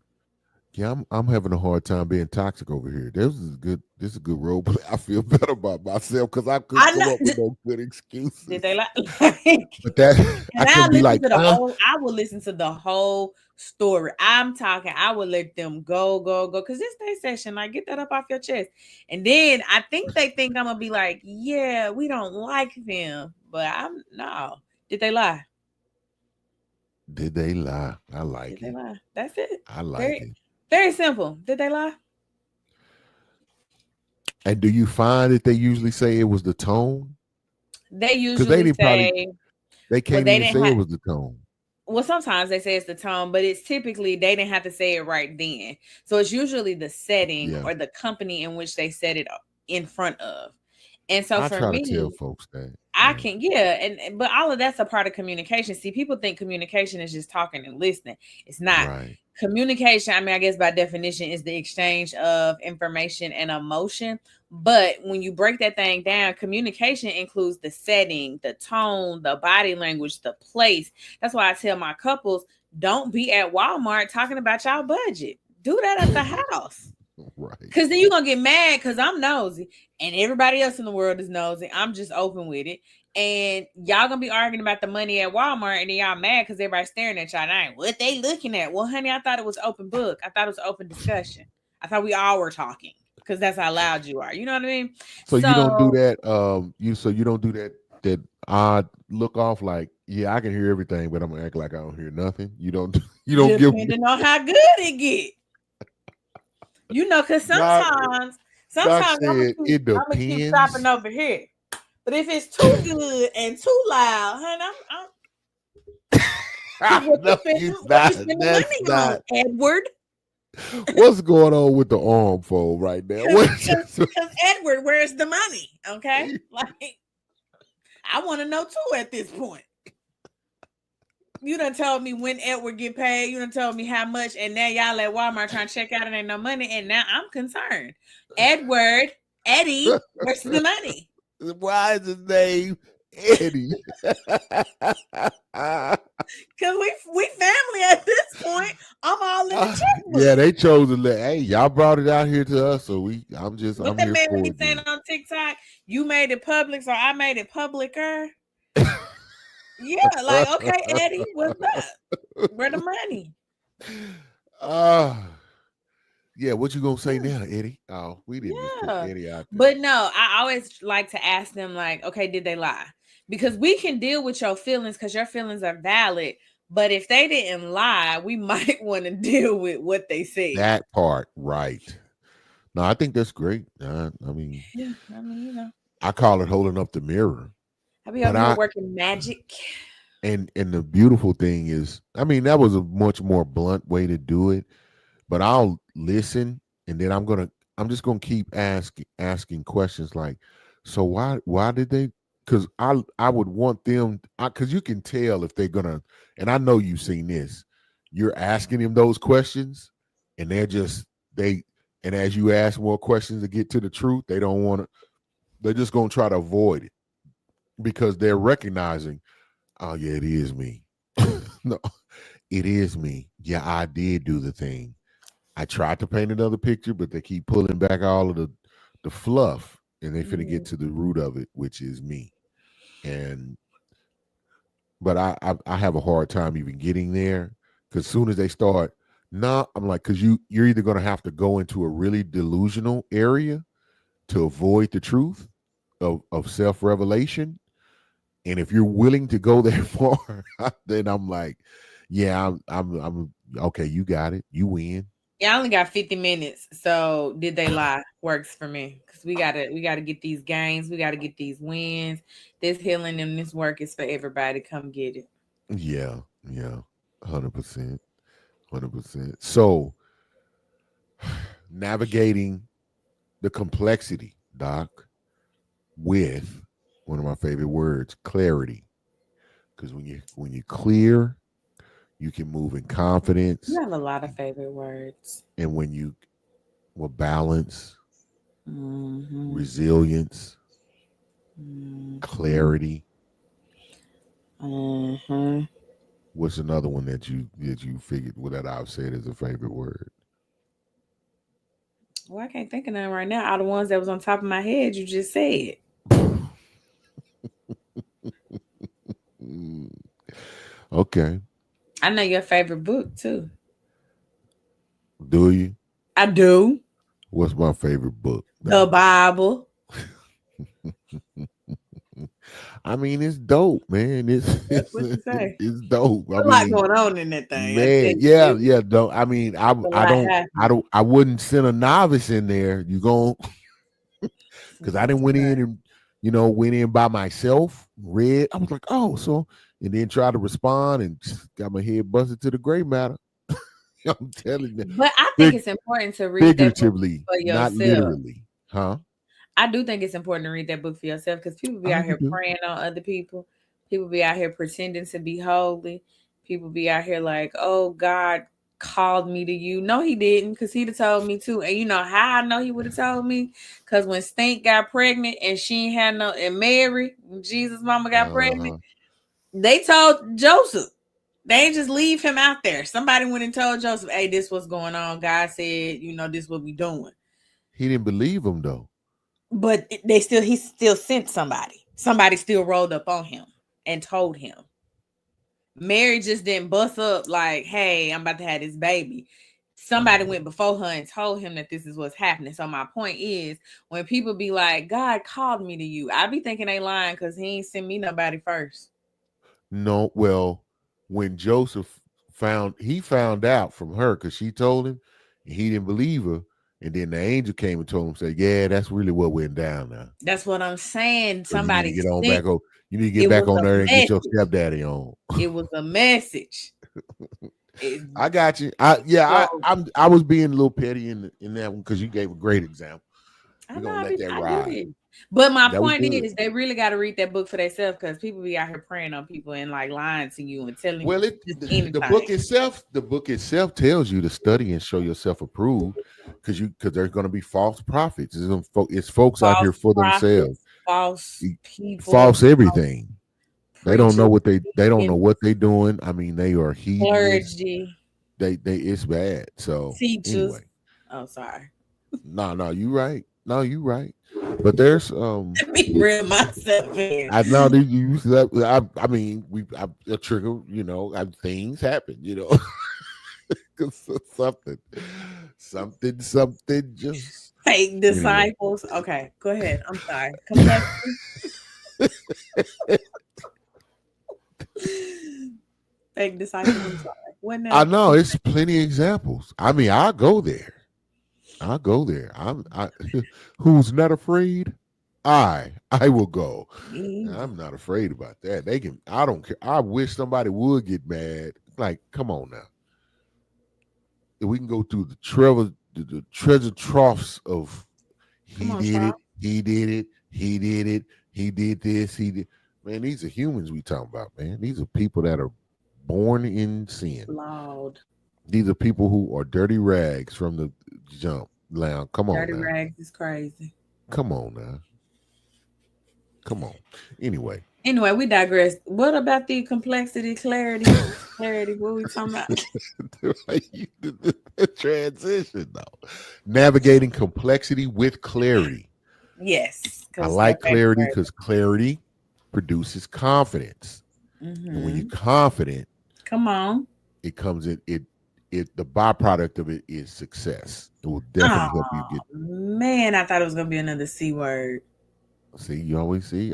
Yeah, I'm having a hard time being toxic over here. This is good. This is a good role play. I feel better about myself because I couldn't I come know. up with no good Did excuses. they lie? Like, But that I and I couldn't be listen like, to the whole. I will listen to the whole story. I'm talking. I will let them go, go, go. Because it's their session. Like, get that up off your chest. And then I think they think I'm gonna be like, yeah, we don't like them. But I'm no. Did they lie? did they lie? I Did like they it. lie? That's it. I like Very, it. very simple. Did they lie? And do you find that they usually say it was the tone? They Because they usually didn't probably say, they well, can't they even didn't say it have. was the tone. Well, sometimes they say it's the tone, but it's typically they didn't have to say it right then. So it's usually the setting Yeah. or the company in which they said it in front of. And so I for try to tell me, folks that. I Yeah. can, yeah, and but all of that's a part of communication. See, people think communication is just talking and listening. It's not. Right. Communication, I mean, I guess by definition, is the exchange of information and emotion. But when you break that thing down, communication includes the setting, the tone, the body language, the place. That's why I tell my couples, don't be at Walmart talking about y'all budget. Do that at the house. Right. Cause then you're gonna get mad because I'm nosy and everybody else in the world is nosy. I'm just open with it. And y'all gonna be arguing about the money at Walmart and then y'all mad because everybody's staring at y'all. And I ain't what they looking at. Well, honey, I thought it was open book. I thought it was open discussion. I thought we all were talking because that's how loud you are. You know what I mean? So you don't do So that. You don't do that odd look off like, yeah, I can hear everything, but I'm gonna act like I don't hear nothing. You don't. You don't give me. depending on how good it get, because Doc, sometimes, Doc I'm gonna said it keep stopping depends. over here. But if it's too good and too loud, honey, I'm because No, you what not. you spending That's money on, not. Edward? What's going on with the arm fold right now? Because What? Edward, where's the money? Okay, like I want to know too at this point. You done told me when Edward get paid. You done told me how much, and now y'all at Walmart trying to check out and ain't no money, and now I'm concerned. Edward, Eddie, where's the money? Why is his name Eddie? Cause we family at this point. I'm all in the Yeah, checkbook. they chose to let. Hey, y'all brought it out here to us, so What I'm the here man for be it. saying Then. on TikTok? You made it public, so I made it publicer. Yeah, like okay, Eddie, what's up? Where the money? uh yeah, what you gonna say Yeah. now, Eddie? Oh, we didn't just put Yeah. Eddie out there. But no, I always like to ask them, like, okay, did they lie? Because we can deal with your feelings because your feelings are valid. But if they didn't lie, we might want to deal with what they said. That part, right? No, I think that's great. I mean, Yeah, I mean, I call it holding up the mirror. I be But over here I working magic. and the beautiful thing is, I mean, that was a much more blunt way to do it. But I'll listen, and then I'm just gonna keep asking questions like, so why did they? Because I would want them, because you can tell if they're gonna, and I know you've seen this. You're asking them those questions, and they, and as you ask more questions to get to the truth, they don't want to. They're just gonna try to avoid it because they're recognizing, oh yeah, it is me. No, it is me. Yeah, I did do the thing. I tried to paint another picture, but they keep pulling back all of the fluff, and they finna get Mhm. to the root of it, which is me. And but I have a hard time even getting there because soon as they start, nah, I'm like, because you're either gonna have to go into a really delusional area to avoid the truth of self revelation, and if you're willing to go that far, then I'm like, yeah, I'm okay. You got it. You win. Yeah, I only got 50 minutes. So did they lie? Works for me. Because we gotta get these gains, we gotta get these wins. This healing and this work is for everybody. Come get it. Yeah, yeah, 100%, 100%. So navigating the complexity, Doc, with one of my favorite words, clarity. Because when you clear, you can move in You confidence, have a lot of favorite words. and when you will balance, Mm-hmm. resilience, Mm-hmm. clarity. Mm-hmm. What's another one that you figured that I've said is a favorite word? Well, I can't think of none right now. All the ones that was on top of my head, you just said. Mm, okay. I know your favorite book too. Do you? I do. What's my favorite book, The Doc? Bible. I mean, it's dope, man. What you say? It's dope. I A lot mean, going on in that thing. I tell man, you, yeah, yeah. Don't I mean it's a lot happening. I wouldn't send a novice in there. You gon' because I didn't went in and went in by myself, read. I was like, oh, so and then try to respond and got my head busted to the gray matter. I'm telling you, But I think fig- it's important to read that book figuratively, for not yourself. literally, huh? I do think it's important to read that book for yourself because people be Oh, out you here do. preying on other people. People be out here pretending to be holy. People be out here like, oh, God called me to you. No, he didn't, because he'd have told me too. And you know how I know he would have told me? Because when Stink got pregnant and she ain't had no, and Mary, Jesus' mama got pregnant, Uh-huh. they told Joseph. They ain't just leave him out there. Somebody went and told Joseph, hey, this what's going on. God said, this what we doing. He didn't believe him though. But he still sent somebody. Somebody still rolled up on him and told him. Mary just didn't bust up like, hey, I'm about to have this baby. Somebody went before her and told him that this is what's happening. So my point is, when people be like, God called me to you, I be thinking they lying because he ain't send me nobody first. No, well, when Joseph found out from her because she told him, and he didn't believe her, and then the angel came and told him, "Say, yeah, that's really what went down now. That's what I'm saying. So you need to Somebody get on sent. back on. You need to get It back was on a there and get your message. stepdaddy on." It was a message. It, I got you. I yeah, so I was being a little petty in that one because you gave a great example. I We're know gonna let that I do ride. it. But my That was point good. is they really gotta read that book for themselves because people be out here preying on people and like lying to you and telling you Well, just the anything. book itself tells you to study and show yourself approved, because there's going to be false prophets. It's folks out here False for themselves, prophets, false E- people, false everything. They don't know preachers, they don't know deacons, what they're doing. I mean, they are heathenists. clergy, They it's bad. So teachers. anyway, Oh, sorry. no, you right. No, you right. But there's Let me reel myself in. I know that you I mean a trigger, things happen, 'Cause something just Fake anyway. disciples. Okay, go ahead. I'm sorry. Complexity. Fake disciples. I'm sorry. What I now? know it's plenty of examples. I mean, I'll go there. I who's not afraid? I will go. I'm not afraid about that. I don't care. I wish somebody would get mad. Like, come on now. If we can go through the treasure troughs of Come he on, did Charles. it, he did it, he did it, he did this, he did. Man, these are humans we talking about, man. These are people that are born in sin. Flawed. These are people who are dirty rags from the jump. Now, come on Dirty now. rags is crazy. Come on now. Come on. Anyway. Anyway, we digress. What about the complexity, clarity, clarity? What we talking about? The transition though. Navigating complexity with clarity. Yes, I because your like favorite clarity word. because clarity produces confidence. And when you're Mm-hmm. confident, Come on. it comes in it the byproduct of it is success. It will Oh definitely help you get. man, I thought it was gonna be another C word. See, you always see.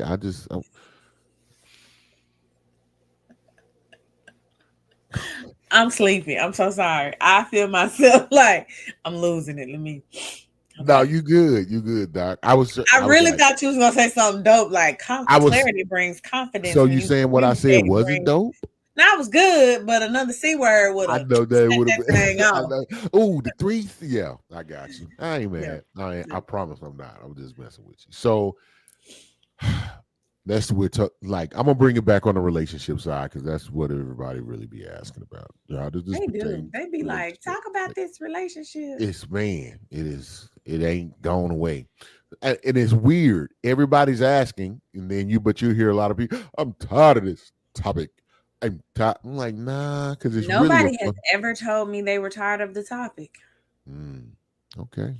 I'm sleepy. I'm so sorry. I feel myself like I'm losing it. Let me. No, Okay. you good. You good, Doc. I I was really like, thought you was gonna say something dope like I was. clarity brings confidence So when you you saying what I said communicate. It wasn't brings. dope? Now it was good, but another C word would I have know that it set would have that been. thing I off. know. Oh, the three. Yeah, I got you. I ain't Yeah. mad. I Yeah. promise I'm not. I'm just messing with you. So that's like I'm gonna bring it back on the relationship side because that's what everybody really be asking about. How does this They do. pertain They to be like, relationship? talk about Like, this relationship. it's man, it is. It ain't gone away, and it's weird. Everybody's asking, and then but you hear a lot of people. I'm tired of this topic. I'm tired. I'm like, nah, because it's really a Nobody has fun. ever told me they were tired of the topic. Mm, okay.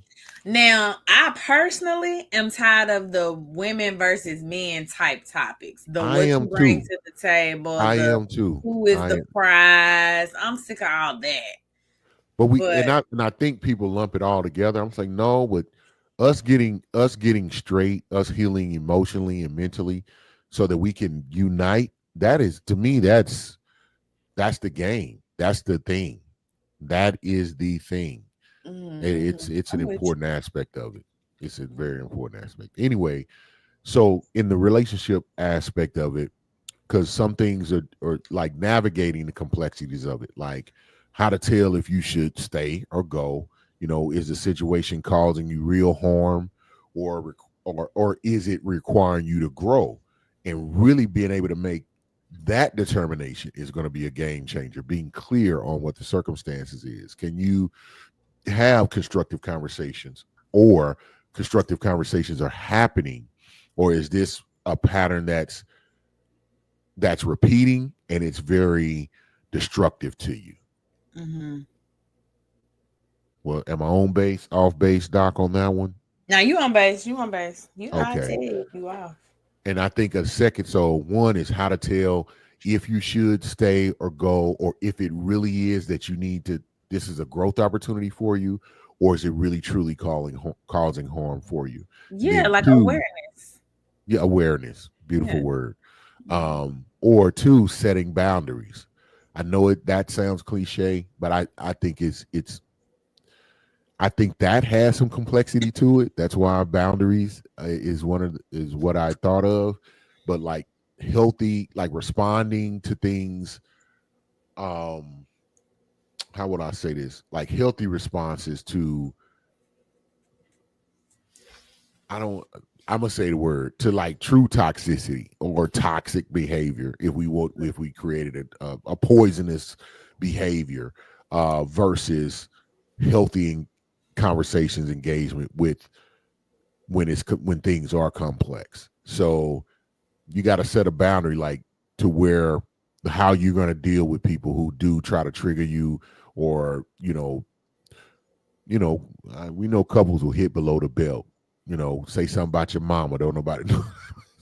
Now, I personally am tired of the women versus men type topics. The I what you am bring too. to the table, I the am too. who is the I prize. I'm sick of all that. but we But and I think people lump it all together. I'm saying no, but us getting straight, us healing emotionally and mentally, so that we can unite. That is to me, that's the game. That's the thing. That is the thing. It's an I'm with important aspect of it. It's a very important aspect. Anyway, so in the relationship aspect of it, because some things are like navigating the complexities of it, like how to tell if you should stay or go. Is the situation causing you real harm, or is it requiring you to grow? And really being able to make that determination is going to be a game changer. Being clear on what the circumstances is. Can you have constructive conversations, or constructive conversations are happening, or is this a pattern that's repeating and it's very destructive to you? mm-hmm. Well, am I on base, off base, Doc, on that one? Now you on base. You on base. I Okay. tell you, you are. And I think a second, so one is how to tell if you should stay or go, or if it really is that you need to, this is a growth opportunity for you, or is it really truly causing harm for you? And Yeah, then like two, awareness. yeah, awareness, beautiful Yeah. word. Or two, setting boundaries. I know that sounds cliche, but I think I think that has some complexity to it. That's why boundaries is what I thought of. But like healthy, like responding to things. Um, how would I say this? Like healthy responses to I don't. I'm gonna say the word to like true toxicity or toxic behavior. If we created a poisonous behavior versus healthy conversations, engagement with when things are complex. So you got to set a boundary, like to where how you're going to deal with people who do try to trigger you, or we know couples will hit below the belt. Say something about your mama. Don't nobody know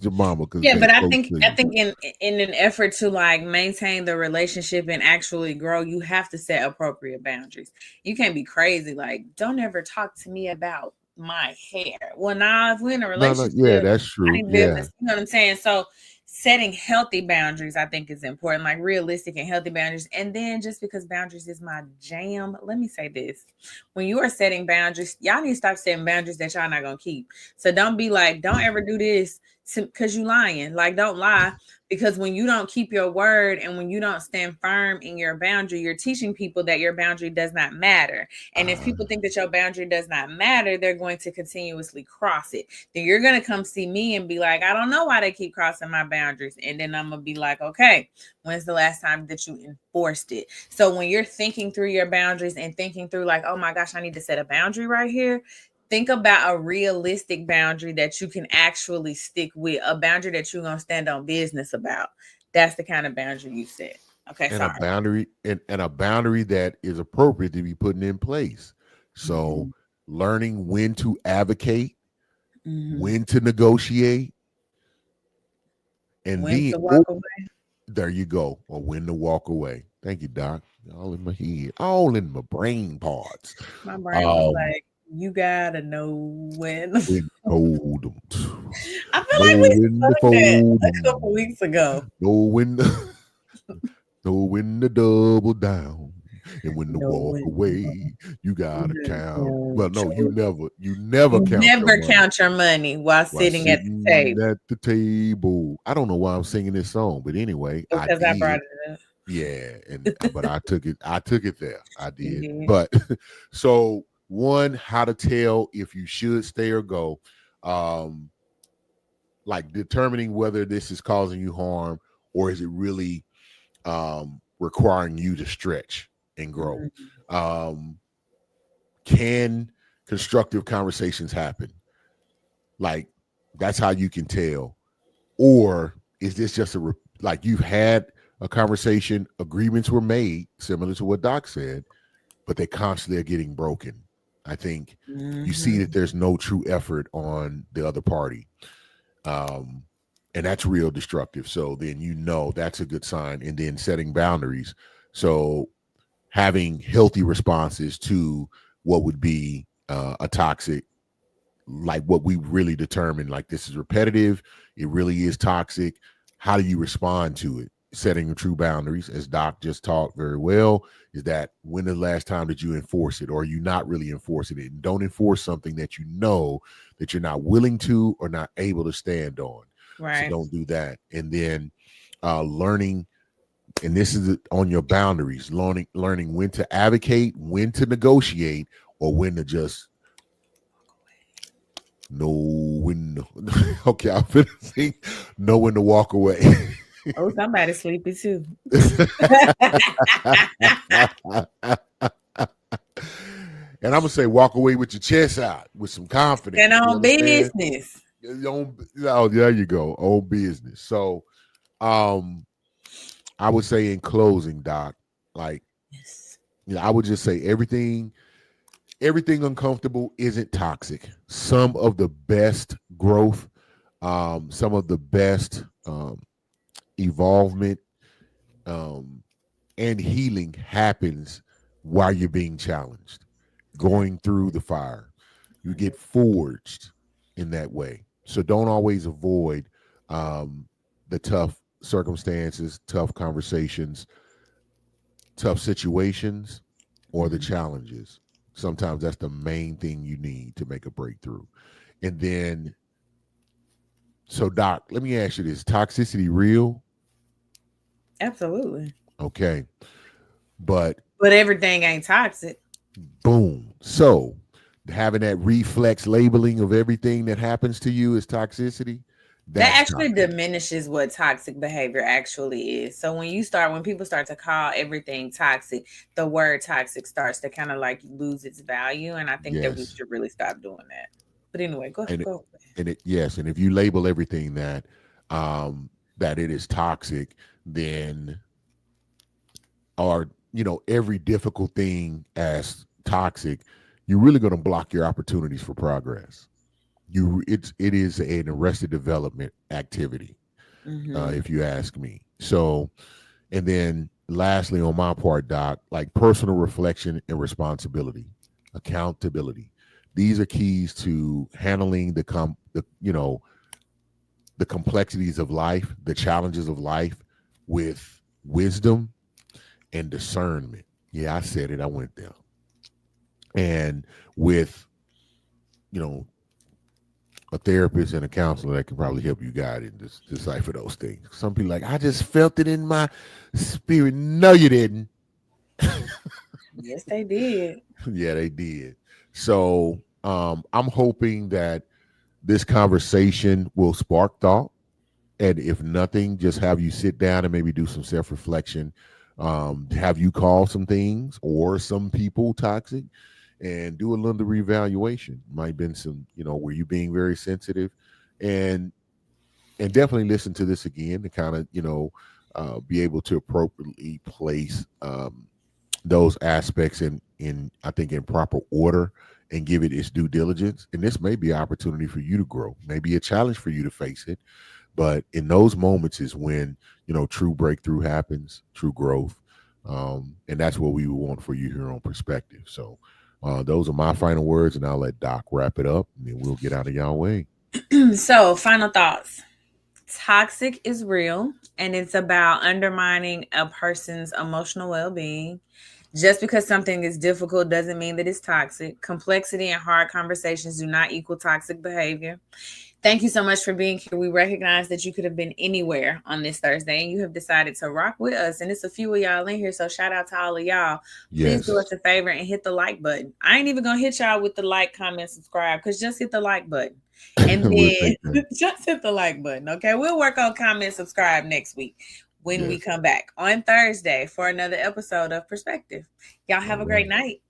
your mama because Yeah, they but I close think to I you. think in an effort to like maintain the relationship and actually grow, you have to set appropriate boundaries. You can't be crazy like don't ever talk to me about my hair. Well, now if we're in a No, no, yeah, relationship, that's I true. need to be able to, Yeah, you know what I'm saying? So setting healthy boundaries I think is important, like realistic and healthy boundaries. And then just because boundaries is my jam, let me say this. When you are setting boundaries, y'all need to stop setting boundaries that y'all not gonna keep. So don't be like, don't ever do this because you lying. Like don't lie, because when you don't keep your word and when you don't stand firm in your boundary, you're teaching people that your boundary does not matter. And if uh, people think that your boundary does not matter, they're going to continuously cross it. Then you're going to come see me and be like, I don't know why they keep crossing my boundaries. And then I'm going to be like, okay, when's the last time that you enforced it? So when you're thinking through your boundaries and thinking through like, oh my gosh, I need to set a boundary right here, think about a realistic boundary that you can actually stick with, a boundary that you're going to stand on business about. That's the kind of boundary you set. Okay, and a sorry. boundary and a boundary that is appropriate to be putting in place. So Mhm. learning when to advocate, Mhm. when to negotiate, and When then to walk away. there you go, or when to walk away. Thank you, Doc. All in my head, all in my brain parts. My brain was Um, like, you gotta know when. when to fold 'em, I feel know like we when to sung that fold a couple 'em, weeks ago. know when to, know when to double down, and when to No walk when. away. You gotta count. Well, no, True. you never You count your never money count your money while while sitting at the sitting table at the table. I don't know why I'm singing this song, but anyway, I because I brought did. it up. Yeah, and but I took it there. I You did. did. But so one, how to tell if you should stay or go. Um, like determining whether this is causing you harm or is it really requiring you to stretch and grow. Mhm. Um, can constructive conversations happen? Like that's how you can tell. Or is this just like you've had a conversation, agreements were made, similar to what Doc said, but they constantly are getting broken. I think you see that Mhm. there's no true effort on the other party. Um, and that's real destructive. So then that's a good sign. And then setting boundaries. So having healthy responses to what would be a toxic, like what we really determine, like this is repetitive, it really is toxic. How do you respond to it? Setting true boundaries, as Doc just talked very well, is that when the last time did you enforce it, or are you not really enforcing it? And don't enforce something that you know that you're not willing to or not able to stand on. So Right. don't do that. And then learning, and this is on your boundaries, learning when to advocate, when to negotiate, or when to just know when. Okay, I'm gonna sing. Know when to walk away. Oh, somebody's sleepy too. And I'm gonna say, walk away with your chest out, with some And confidence. You on understand? business. Oh, there you go. Own business. So, um, I would say in closing, Doc, like, Yes. I would just say everything uncomfortable isn't toxic. Some of the best growth, some of the best evolvement, um, and healing happens while you're being challenged, I going through the fire. You get agree. forged in that way. So don't always avoid the tough circumstances, tough conversations, tough situations, or the Mhm. challenges. Sometimes that's the main thing you need to make a breakthrough. And then, so Doc, let me ask you this: toxicity real? Absolutely. Okay, but But everything ain't toxic. boom. So having that reflex labeling of everything that happens to you as toxicity, That that's actually toxic. diminishes what toxic behavior actually is. So when people start to call everything toxic, the word toxic starts to kind of like lose its value. And I think that we Yes. should really stop doing that. But anyway, go And go. yes, and if you label everything um that it is toxic, then, or every difficult thing as toxic, you're really going to block your opportunities for progress. It is an arrested development activity, Mm-hmm. if you ask me. So, and then lastly, on my part, Doc, like personal reflection and responsibility, accountability. These are keys to handling the complexities of life, the challenges of life, with wisdom and discernment. Yeah, I said it. I went there. And with, you know, a therapist and a counselor that can probably help you guide and decipher those things. Some people like, I just felt it in my spirit. No, you didn't. Yes, they did. Yeah, they did. So I'm hoping that this conversation will spark thought. And if nothing, just have you sit down and maybe do some self reflection. Have you call some things or some people toxic, and do a little reevaluation. Might have been some, were you being very sensitive, and definitely listen to this again to kind of, be able to appropriately place those aspects in I think in proper order, and give it its due diligence. And this may be an opportunity for you to grow, maybe a challenge for you to face it, but in those moments is when, true breakthrough happens, true growth. And that's what we want for you here on Perspective. So those are my final words, and I'll let Doc wrap it up, and then we'll get out of y'all way. So, final thoughts. Toxic is real, and it's about undermining a person's emotional well being. Just because something is difficult doesn't mean that it's toxic. Complexity and hard conversations do not equal toxic behavior. Thank you so much for being here. We recognize that you could have been anywhere on this Thursday and you have decided to rock with us. And it's a few of y'all in here. So shout out to all of y'all. Please do Yes. us a favor and hit the like button. I ain't even going to hit y'all with the like, comment, subscribe, because just hit the like button. And We'll then take that. just hit the like button. Okay. We'll work on comment, subscribe next week when we Yes. come back on Thursday for another episode of Perspective. Y'all All have a great right. night.